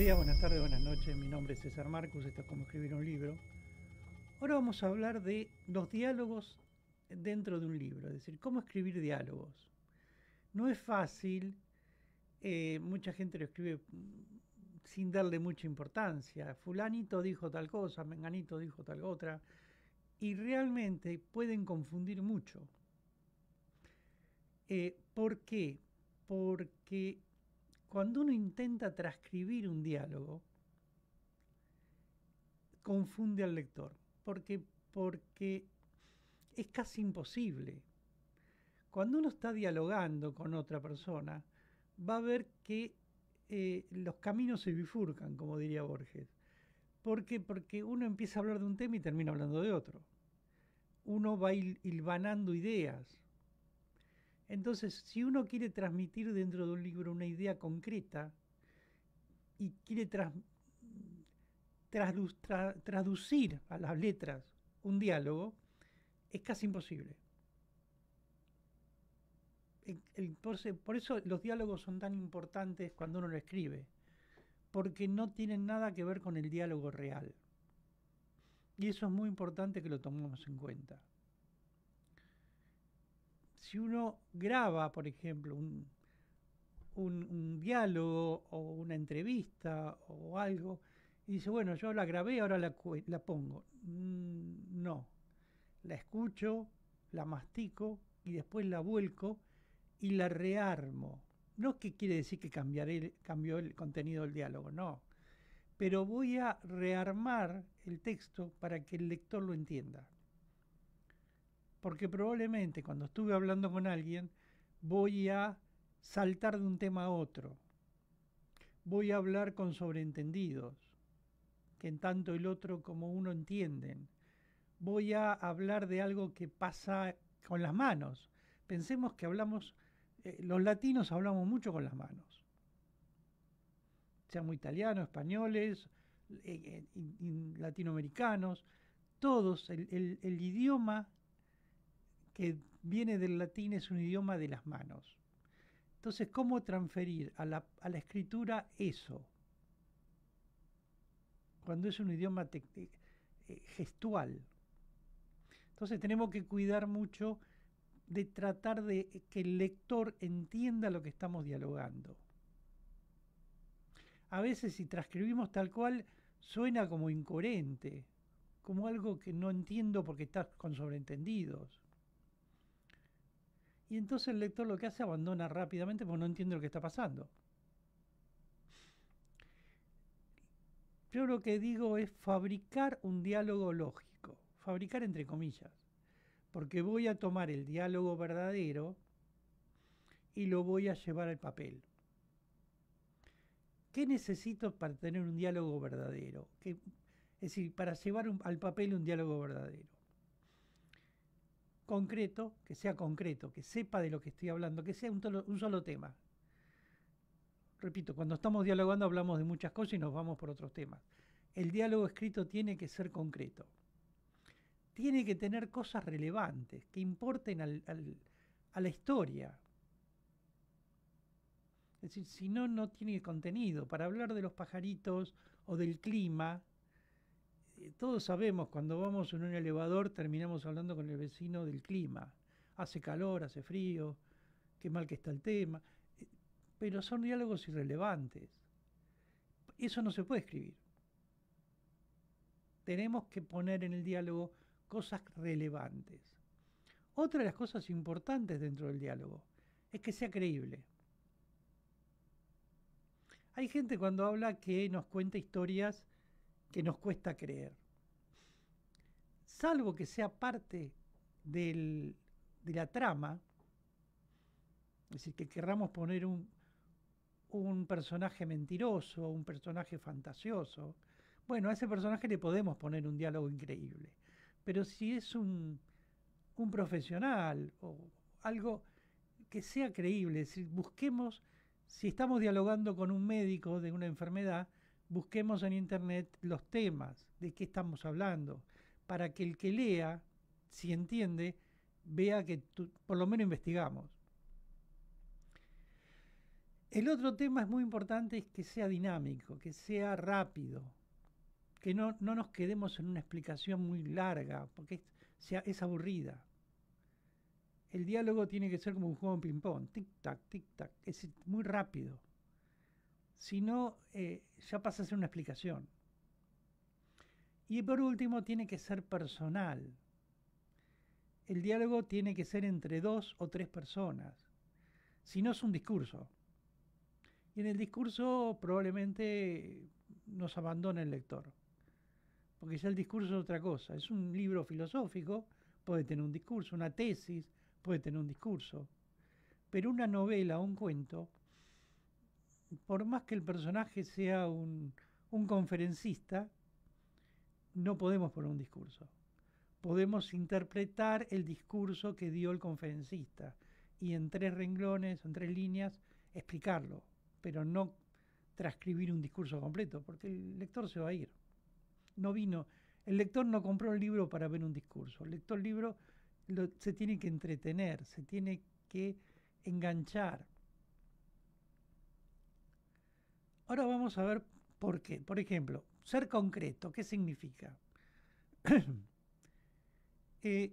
días, buenas tardes, buenas noches. Mi nombre es César Marcus, esto es Cómo escribir un libro. Ahora vamos a hablar de los diálogos dentro de un libro, es decir, cómo escribir diálogos. No es fácil, mucha gente lo escribe sin darle mucha importancia. Fulanito dijo tal cosa, Menganito dijo tal otra, y realmente pueden confundir mucho. ¿Por qué? Porque cuando uno intenta transcribir un diálogo, confunde al lector, porque es casi imposible. Cuando uno está dialogando con otra persona, va a ver que los caminos se bifurcan, como diría Borges. ¿Por qué? Porque uno empieza a hablar de un tema y termina hablando de otro. Uno va hilvanando ideas. Entonces, si uno quiere transmitir dentro de un libro una idea concreta y quiere traducir a las letras un diálogo, es casi imposible. Por eso los diálogos son tan importantes cuando uno lo escribe, porque no tienen nada que ver con el diálogo real. Y eso es muy importante que lo tomemos en cuenta. Si uno graba, por ejemplo, un diálogo o una entrevista o algo, y dice, bueno, yo la grabé, ahora la pongo. No, la escucho, la mastico y después la vuelco y la rearmo. No es que quiere decir que cambió el contenido del diálogo, no. Pero voy a rearmar el texto para que el lector lo entienda. Porque probablemente cuando estuve hablando con alguien voy a saltar de un tema a otro. Voy a hablar con sobreentendidos, que en tanto el otro como uno entienden. Voy a hablar de algo que pasa con las manos. Pensemos que hablamos, los latinos hablamos mucho con las manos, seamos italianos, españoles, latinoamericanos, todos, el idioma que viene del latín es un idioma de las manos. Entonces, ¿cómo transferir a la escritura eso? Cuando es un idioma gestual. Entonces tenemos que cuidar mucho de tratar de que el lector entienda lo que estamos dialogando. A veces si transcribimos tal cual suena como incoherente, como algo que no entiendo porque está con sobreentendidos. Y entonces el lector lo que hace abandona rápidamente porque no entiende lo que está pasando. Yo lo que digo es fabricar un diálogo lógico, fabricar entre comillas, porque voy a tomar el diálogo verdadero y lo voy a llevar al papel. ¿Qué necesito para tener un diálogo verdadero? Es decir, para llevar al papel un diálogo verdadero. Concreto, que sepa de lo que estoy hablando, que sea un solo tema. Repito, cuando estamos dialogando hablamos de muchas cosas y nos vamos por otros temas. El diálogo escrito tiene que ser concreto. Tiene que tener cosas relevantes, que importen a la historia. Es decir, si no, no tiene contenido. Para hablar de los pajaritos o del clima, todos sabemos, cuando vamos en un elevador terminamos hablando con el vecino del clima. Hace calor, hace frío, qué mal que está el tema. Pero son diálogos irrelevantes. Eso no se puede escribir. Tenemos que poner en el diálogo cosas relevantes. Otra de las cosas importantes dentro del diálogo es que sea creíble. Hay gente cuando habla que nos cuenta historias que nos cuesta creer. Salvo que sea parte de la trama, es decir, que querramos poner un personaje mentiroso, un personaje fantasioso. Bueno, a ese personaje le podemos poner un diálogo increíble. Pero si es un profesional o algo que sea creíble, es decir, busquemos, si estamos dialogando con un médico de una enfermedad, busquemos en internet los temas de qué estamos hablando, para que el que lea, si entiende, vea que por lo menos investigamos. El otro tema es muy importante, es que sea dinámico, que sea rápido, que no nos quedemos en una explicación muy larga, porque es aburrida. El diálogo tiene que ser como un juego de ping-pong, tic-tac, tic-tac, es muy rápido. Si no, ya pasa a ser una explicación. Y por último, tiene que ser personal. El diálogo tiene que ser entre 2 o 3 personas. Si no, es un discurso. Y en el discurso probablemente nos abandone el lector. Porque ya el discurso es otra cosa. Es un libro filosófico, puede tener un discurso, una tesis, puede tener un discurso. Pero una novela o un cuento, por más que el personaje sea un conferencista, no podemos poner un discurso. Podemos interpretar el discurso que dio el conferencista y en 3 renglones, en 3 líneas, explicarlo, pero no transcribir un discurso completo, porque el lector se va a ir. No vino, el lector no compró el libro para ver un discurso, el lector libro se tiene que entretener, se tiene que enganchar. Ahora vamos a ver por qué. Por ejemplo, ser concreto, ¿qué significa? eh,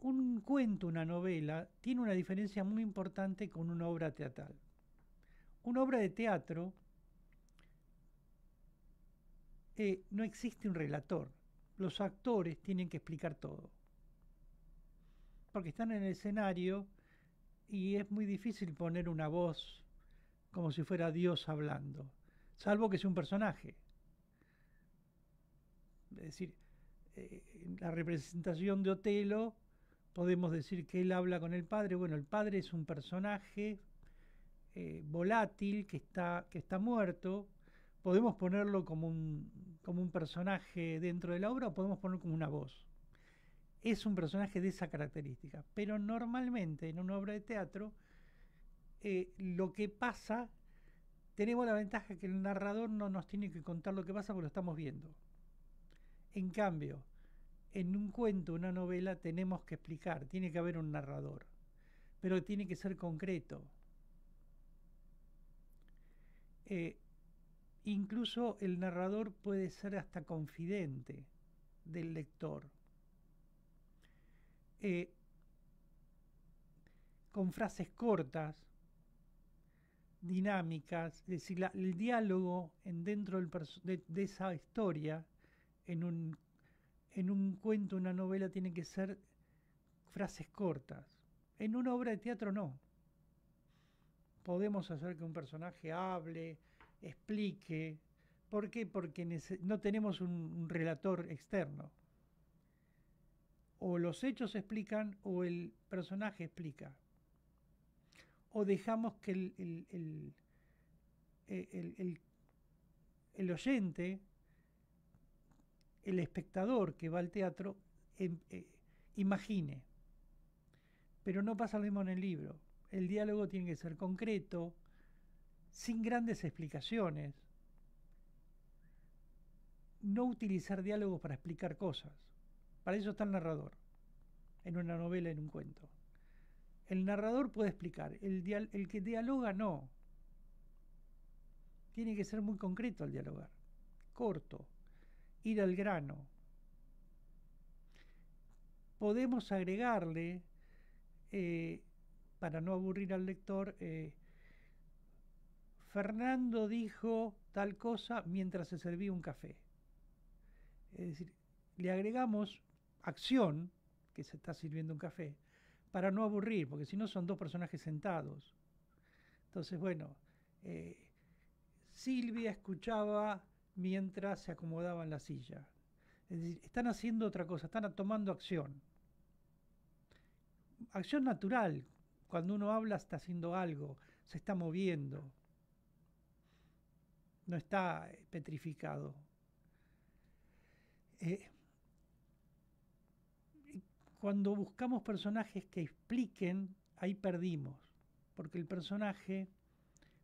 un cuento, una novela, tiene una diferencia muy importante con una obra teatral. Una obra de teatro no existe un relator. Los actores tienen que explicar todo. Porque están en el escenario y es muy difícil poner una voz como si fuera Dios hablando, salvo que sea un personaje. Es decir, en la representación de Otelo podemos decir que él habla con el padre. Bueno, el padre es un personaje volátil que está muerto. Podemos ponerlo como un personaje dentro de la obra o podemos ponerlo como una voz. Es un personaje de esa característica. Pero normalmente en una obra de teatro lo que pasa, tenemos la ventaja que el narrador no nos tiene que contar lo que pasa porque lo estamos viendo. En cambio, en un cuento, una novela, tenemos que explicar, tiene que haber un narrador, pero tiene que ser concreto. Eh, Incluso el narrador puede ser hasta confidente del lector, eh, con frases cortas, dinámicas, es decir, el diálogo dentro de esa historia, en un cuento, una novela, tiene que ser frases cortas. En una obra de teatro no. Podemos hacer que un personaje hable, explique. ¿Por qué? Porque no tenemos un relator externo. O los hechos explican o el personaje explica. O dejamos que el oyente, el espectador que va al teatro, imagine. Pero no pasa lo mismo en el libro. El diálogo tiene que ser concreto, sin grandes explicaciones. No utilizar diálogos para explicar cosas. Para eso está el narrador, en una novela, en un cuento. El narrador puede explicar, el que dialoga no. Tiene que ser muy concreto al dialogar, corto, ir al grano. Podemos agregarle, para no aburrir al lector, Fernando dijo tal cosa mientras se servía un café. Es decir, le agregamos acción, que se está sirviendo un café, para no aburrir, porque si no son 2 personajes sentados. Entonces, bueno, Silvia escuchaba mientras se acomodaba en la silla. Es decir, están haciendo otra cosa, están tomando acción. Acción natural. Cuando uno habla está haciendo algo, se está moviendo. No está petrificado. Cuando buscamos personajes que expliquen, ahí perdimos. Porque el personaje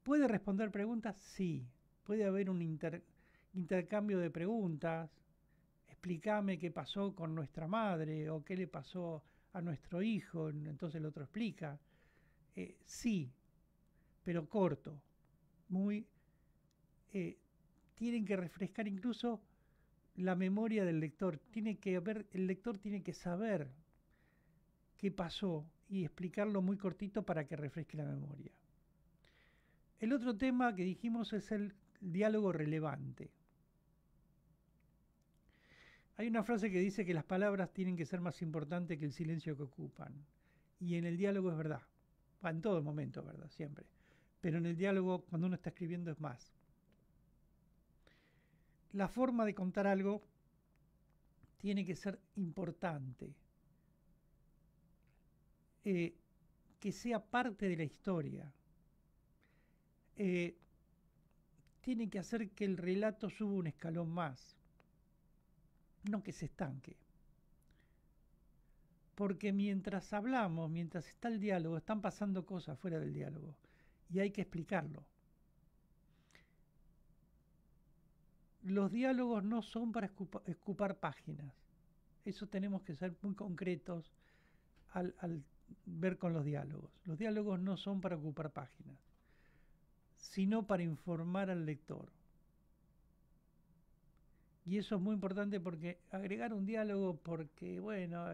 puede responder preguntas, sí. Puede haber un intercambio de preguntas. Explícame qué pasó con nuestra madre o qué le pasó a nuestro hijo. Entonces el otro explica. Sí, pero corto, muy... tienen que refrescar incluso la memoria del lector. El lector tiene que saber qué pasó y explicarlo muy cortito para que refresque la memoria. El otro tema que dijimos es el diálogo relevante. Hay una frase que dice que las palabras tienen que ser más importantes que el silencio que ocupan. Y en el diálogo es verdad. En todo momento es verdad, siempre. Pero en el diálogo, cuando uno está escribiendo, es más. La forma de contar algo tiene que ser importante. Que sea parte de la historia. Tiene que hacer que el relato suba un escalón más. No que se estanque. Porque mientras hablamos, mientras está el diálogo, están pasando cosas fuera del diálogo. Y hay que explicarlo. Los diálogos no son para escupar páginas. Eso tenemos que ser muy concretos al ver con los diálogos. Los diálogos no son para ocupar páginas, sino para informar al lector. Y eso es muy importante porque agregar un diálogo porque, bueno,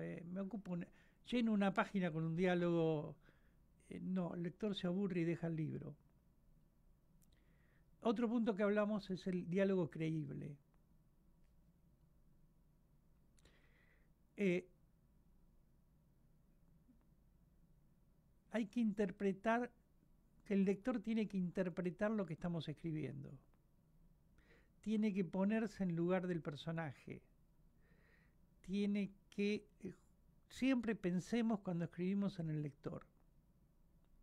lleno una página con un diálogo, no, el lector se aburre y deja el libro. Otro punto que hablamos es el diálogo creíble. Hay que interpretar, el lector tiene que interpretar lo que estamos escribiendo. Tiene que ponerse en lugar del personaje. Tiene que... siempre pensemos cuando escribimos en el lector,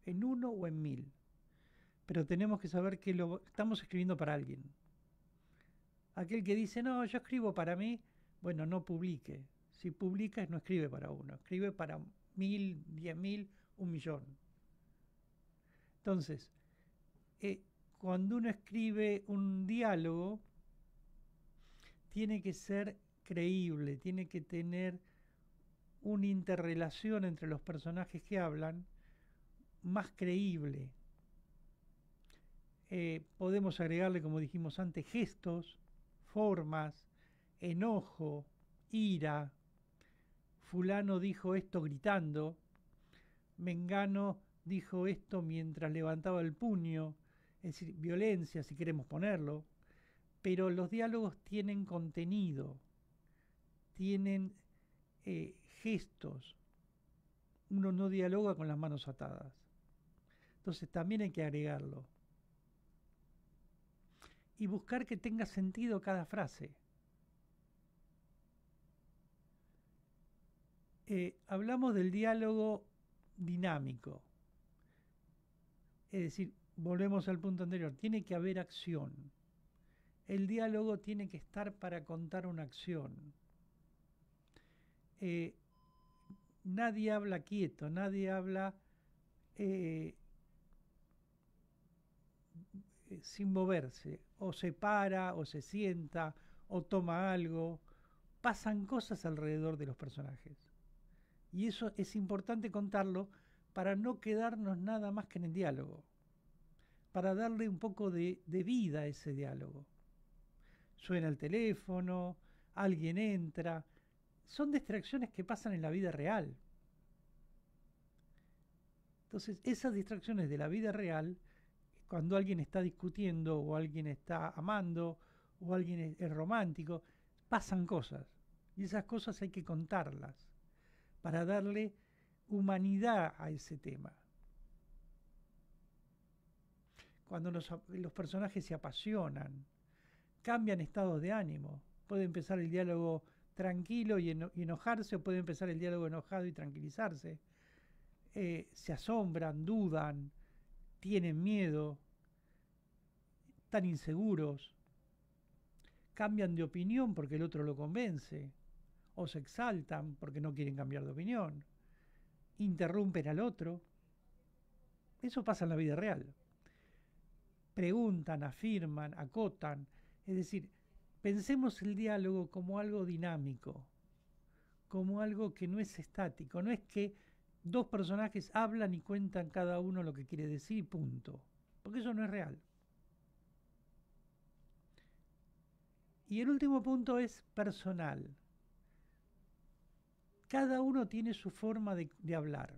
en uno o en mil. Pero tenemos que saber que lo estamos escribiendo para alguien. Aquel que dice, no, yo escribo para mí, bueno, no publique. Si publicas, no escribe para uno, escribe para 1000, 10.000, 1.000.000. Entonces, cuando uno escribe un diálogo, tiene que ser creíble, tiene que tener una interrelación entre los personajes que hablan más creíble. Podemos agregarle, como dijimos antes, gestos, formas, enojo, ira. Fulano dijo esto gritando, Mengano dijo esto mientras levantaba el puño, es decir, violencia si queremos ponerlo, pero los diálogos tienen contenido, tienen gestos. Uno no dialoga con las manos atadas. Entonces también hay que agregarlo. Y buscar que tenga sentido cada frase. Hablamos del diálogo dinámico. Es decir, volvemos al punto anterior, tiene que haber acción. El diálogo tiene que estar para contar una acción. Nadie habla quieto, nadie habla sin moverse. O se para, o se sienta, o toma algo. Pasan cosas alrededor de los personajes. Y eso es importante contarlo para no quedarnos nada más que en el diálogo, para darle un poco de vida a ese diálogo. Suena el teléfono, alguien entra, son distracciones que pasan en la vida real. Entonces, esas distracciones de la vida real, cuando alguien está discutiendo o alguien está amando o alguien es romántico, pasan cosas. Y esas cosas hay que contarlas para darle humanidad a ese tema. Cuando los personajes se apasionan, cambian estados de ánimo. Puede empezar el diálogo tranquilo y enojarse, o puede empezar el diálogo enojado y tranquilizarse. Se asombran, dudan, tienen miedo, están inseguros, cambian de opinión porque el otro lo convence, o se exaltan porque no quieren cambiar de opinión, interrumpen al otro. Eso pasa en la vida real. Preguntan, afirman, acotan. Es decir, pensemos el diálogo como algo dinámico, como algo que no es estático. No es que dos personajes hablan y cuentan cada uno lo que quiere decir, punto. porque eso no es real. Y el último punto es personal. Cada uno tiene su forma de hablar.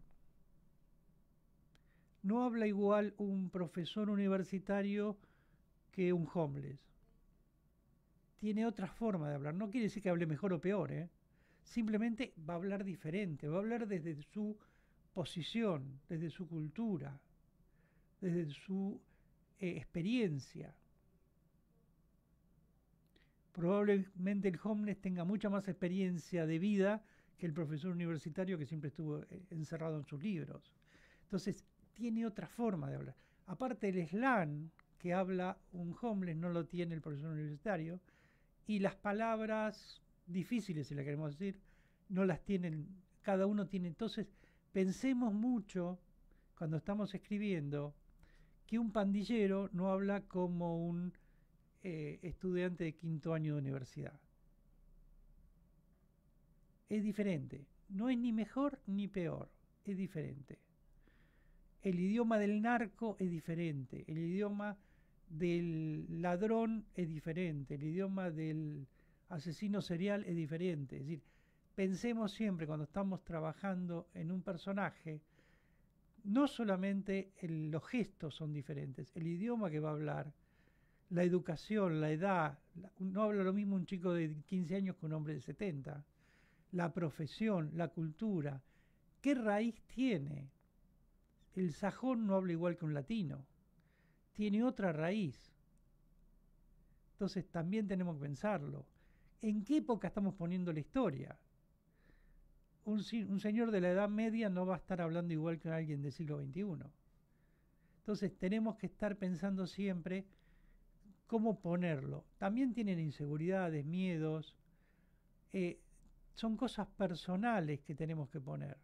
No habla igual un profesor universitario que un homeless. Tiene otra forma de hablar. No quiere decir que hable mejor o peor, ¿eh? Simplemente va a hablar diferente, va a hablar desde su posición, desde su cultura, desde su experiencia. Probablemente el homeless tenga mucha más experiencia de vida que el profesor universitario que siempre estuvo encerrado en sus libros. Entonces, tiene otra forma de hablar. Aparte, el slang que habla un homeless no lo tiene el profesor universitario, y las palabras difíciles, si la queremos decir, no las tienen, cada uno tiene. Entonces, pensemos mucho cuando estamos escribiendo que un pandillero no habla como un estudiante de quinto año de universidad. Es diferente, no es ni mejor ni peor, es diferente. El idioma del narco es diferente, el idioma del ladrón es diferente, el idioma del asesino serial es diferente. Es decir, pensemos siempre cuando estamos trabajando en un personaje, no solamente los gestos son diferentes, el idioma que va a hablar, la educación, la edad, no habla lo mismo un chico de 15 años que un hombre de 70, la profesión, la cultura, ¿qué raíz tiene? El sajón no habla igual que un latino, tiene otra raíz. Entonces también tenemos que pensarlo. ¿En qué época estamos poniendo la historia? Un señor de la Edad Media no va a estar hablando igual que alguien del siglo XXI. Entonces tenemos que estar pensando siempre cómo ponerlo. También tienen inseguridades, miedos, son cosas personales que tenemos que poner.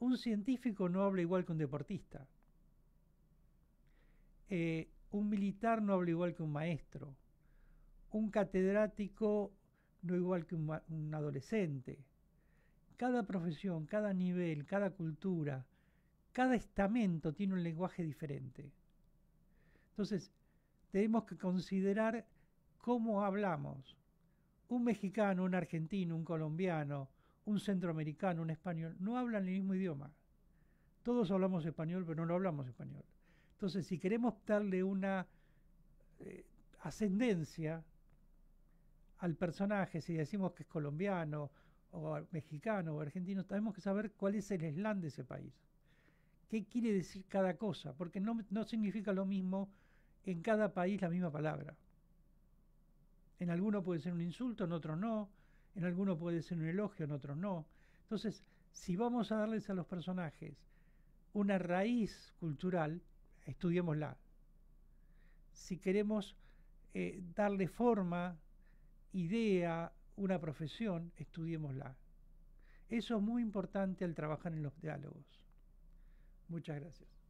Un científico no habla igual que un deportista. Un militar no habla igual que un maestro. Un catedrático no igual que un adolescente. Cada profesión, cada nivel, cada cultura, cada estamento tiene un lenguaje diferente. Entonces, tenemos que considerar cómo hablamos. Un mexicano, un argentino, un colombiano, un centroamericano, un español, no hablan el mismo idioma. Todos hablamos español, pero no hablamos español. Entonces, si queremos darle una ascendencia al personaje, si decimos que es colombiano, o mexicano, o argentino, tenemos que saber cuál es el slang de ese país. ¿Qué quiere decir cada cosa? Porque no significa lo mismo en cada país la misma palabra. En alguno puede ser un insulto, en otros no. En alguno puede ser un elogio, en otros no. Entonces, si vamos a darles a los personajes una raíz cultural, estudiémosla. Si queremos darle forma, idea, una profesión, estudiémosla. Eso es muy importante al trabajar en los diálogos. Muchas gracias.